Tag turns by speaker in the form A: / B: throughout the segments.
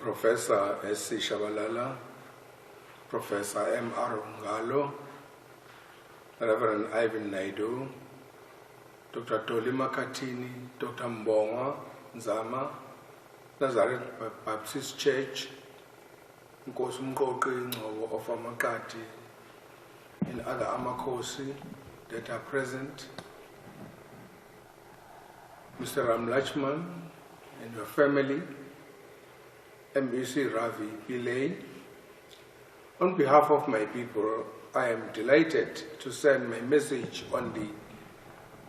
A: Professor S.C. Shabalala, Professor M.R. Ngalo, Reverend Ivan Naidu, Dr. Tolima Katini, Dr. Mbonga Nzama, Nazareth Baptist Church, Nkosi Mqoqi Ngcobo of Amakati, and other Amakosi that are present, Mr. Ramlutchman and your family, MEC Ravi Pillay. On behalf of my people, I am delighted to send my message on the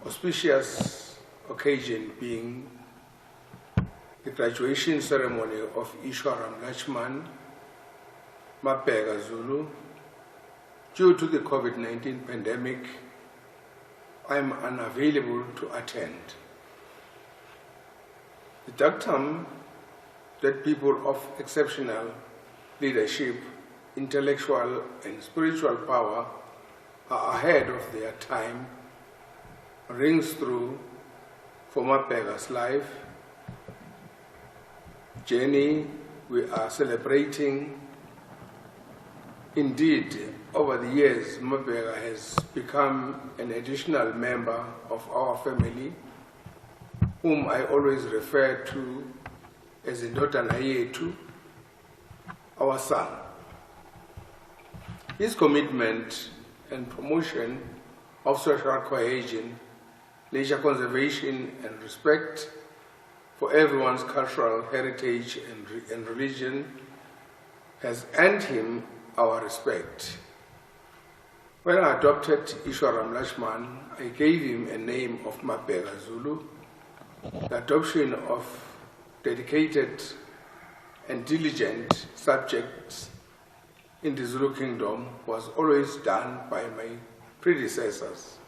A: auspicious occasion being the graduation ceremony of Ishwar Ramlutchman Mabheka Zulu. Due to the COVID-19 pandemic, I am unavailable to attend. The dictum that people of exceptional leadership, intellectual and spiritual power are ahead of their time rings through for Mabheka's life journey we are celebrating. Indeed, over the years, Mabheka has become an additional member of our family, whom I always refer to as Indodana Yethu, our son. His commitment and promotion of social cohesion, nature conservation, and respect for everyone's cultural heritage and religion has earned him our respect. When I adopted Ishwar Ramlutchman, I gave him a name of Mabheka Zulu. The adoption of dedicated and diligent subjects in the Zulu kingdom was always done by my predecessors.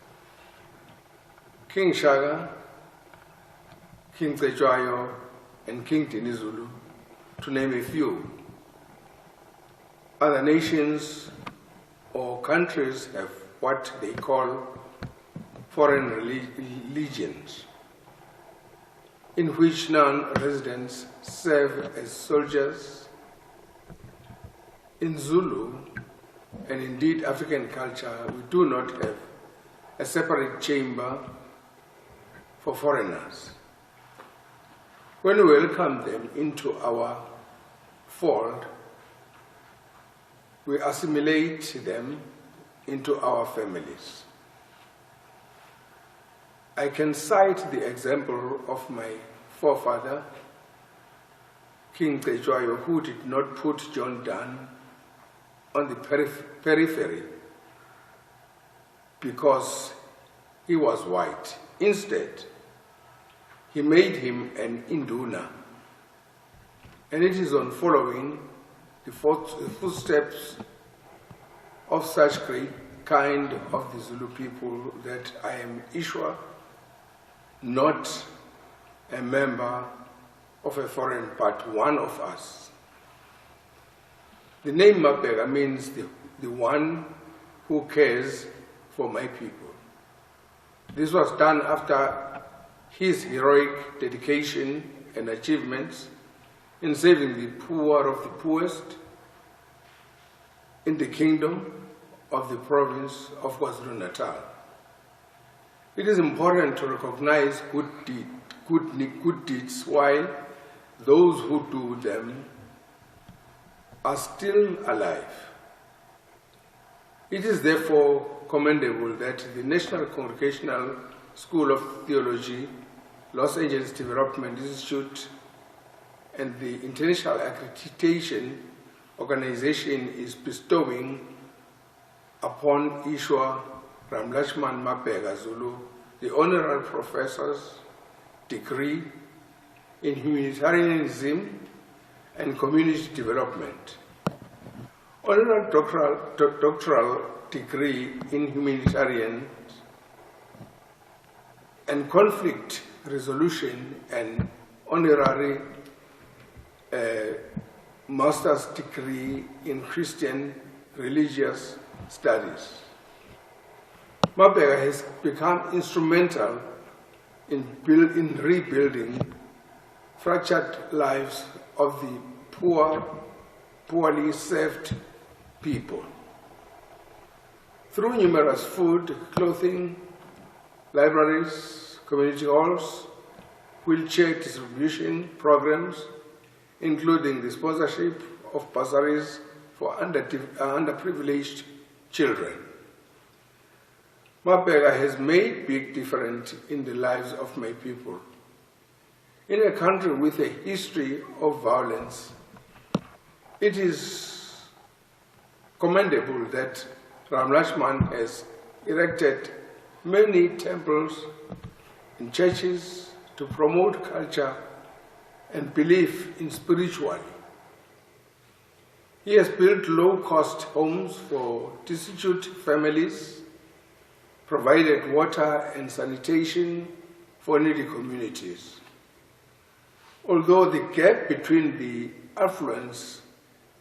A: King Shaka, King Cetshwayo, and King Dinizulu, to name a few. Other nations or countries have what they call foreign legions, in which non-residents serve as soldiers. In Zulu, and indeed African culture, we do not have a separate chamber for foreigners. When we welcome them into our fold, we assimilate them into our families. I can cite the example of my forefather, King Cetshwayo, who did not put John Donne on the periphery because he was white. Instead, he made him an Induna. And it is on following the footsteps of such great kind of the Zulu people that I am Ishwar, not a member of a foreign, but one of us. The name Mabheka means the one who cares for my people. This was done after his heroic dedication and achievements in saving the poor of the poorest in the kingdom of the province of KwaZulu-Natal. It is important to recognize good deeds while those who do them are still alive. It is therefore commendable that the National Congregational School of Theology, Los Angeles Development Institute, and the International Accreditation Organization is bestowing upon Ishwar Ramlutchman Mabheka Zulu the honorary professor's degree in humanitarianism and community development, honorary doctoral degree in humanitarian and conflict resolution, and honorary master's degree in Christian religious studies. Mabheka has become instrumental in rebuilding fractured lives of the poorly served people. Through numerous food, clothing, libraries, community halls, wheelchair distribution programs, including the sponsorship of bursaries for underprivileged children. Mabheka has made big difference in the lives of my people. In a country with a history of violence, it is commendable that Ramlutchman has erected many temples and churches to promote culture and belief in spirituality. He has built low-cost homes for destitute families, provided water and sanitation for needy communities. Although the gap between the affluent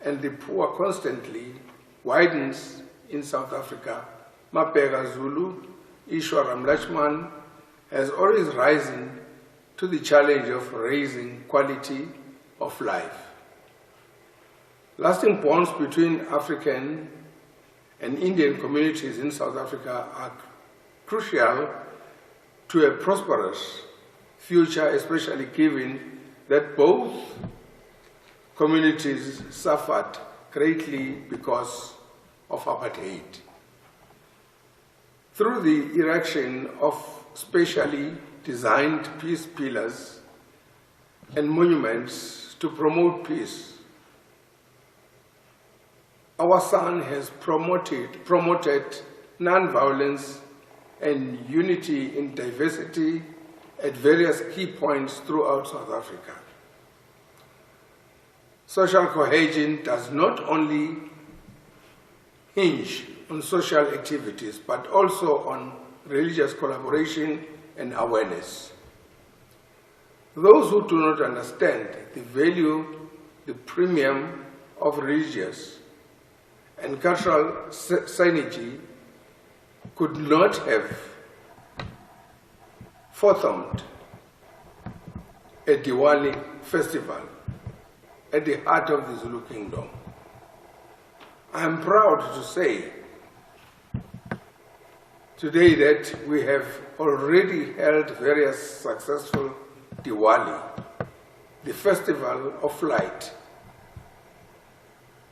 A: and the poor constantly widens in South Africa, Mabheka Zulu, Ishwar Ramlutchman has always risen to the challenge of raising quality of life. Lasting bonds between African and Indian communities in South Africa are crucial to a prosperous future, especially given that both communities suffered greatly because of apartheid. Through the erection of specially designed peace pillars and monuments to promote peace, our son has promoted non-violence and unity in diversity at various key points throughout South Africa. Social cohesion does not only hinge on social activities, but also on religious collaboration and awareness. Those who do not understand the value, the premium of religious and cultural synergy could not have fathomed a Diwali festival at the heart of the Zulu kingdom. I am proud to say today that we have already held various successful Diwali, the festival of light,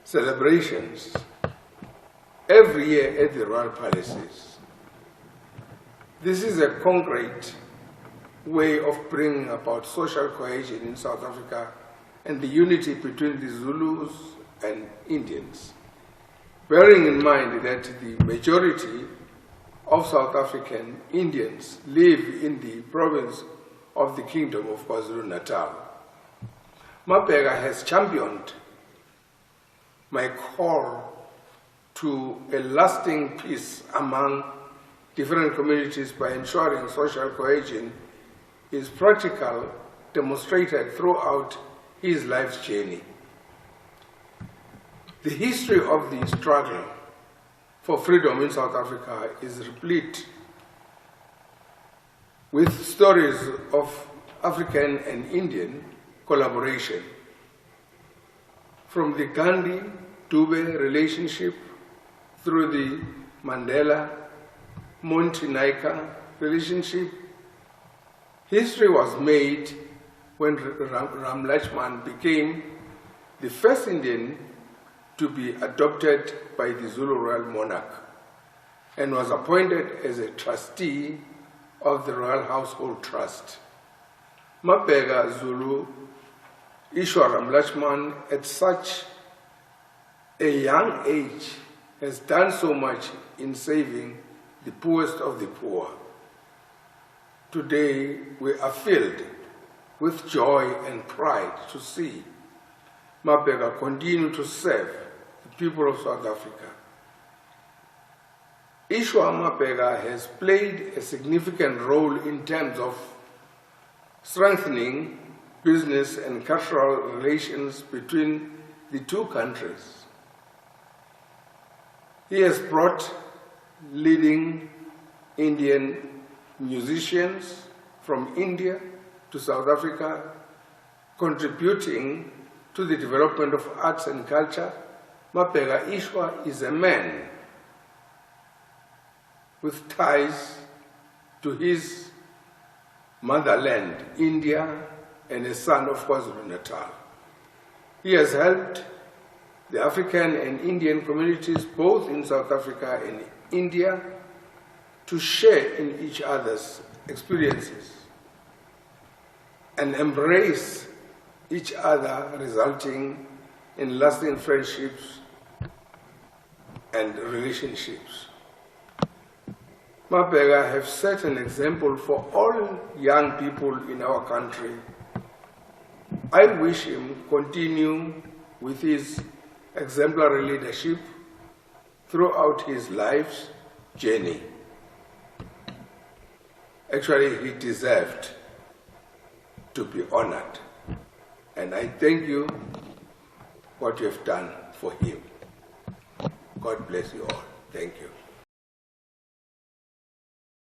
A: celebrations every year at the royal palaces. This is a concrete way of bringing about social cohesion in South Africa and the unity between the Zulus and Indians, bearing in mind that the majority of South African Indians live in the province of the Kingdom of KwaZulu-Natal. Mabheka has championed my call to a lasting peace among different communities by ensuring social cohesion is practically demonstrated throughout his life's journey. The history of the struggle for freedom in South Africa is replete with stories of African and Indian collaboration. From the Gandhi-Dube relationship through the Mandela-Monty Naika relationship, history was made when Ramlutchman became the first Indian to be adopted by the Zulu royal monarch and was appointed as a trustee of the Royal Household Trust. Mabheka Zulu, Ishwar Ramlutchman, at such a young age, has done so much in saving the poorest of the poor. Today, we are filled with joy and pride to see Mabheka continue to serve the people of South Africa. Ishwar Mabheka has played a significant role in terms of strengthening business and cultural relations between the two countries. He has brought leading Indian musicians from India to South Africa, contributing to the development of arts and culture, Mabheka Ishwar is a man with ties to his motherland, India, and a son of KwaZulu-Natal. He has helped the African and Indian communities, both in South Africa and India, to share in each other's experiences and embrace each other, resulting in lasting friendships and relationships. Mabheka has set an example for all young people in our country. I wish him continue with his exemplary leadership throughout his life's journey. Actually, he deserved to be honored. And I thank you for what you have done for him. God bless you all. Thank you.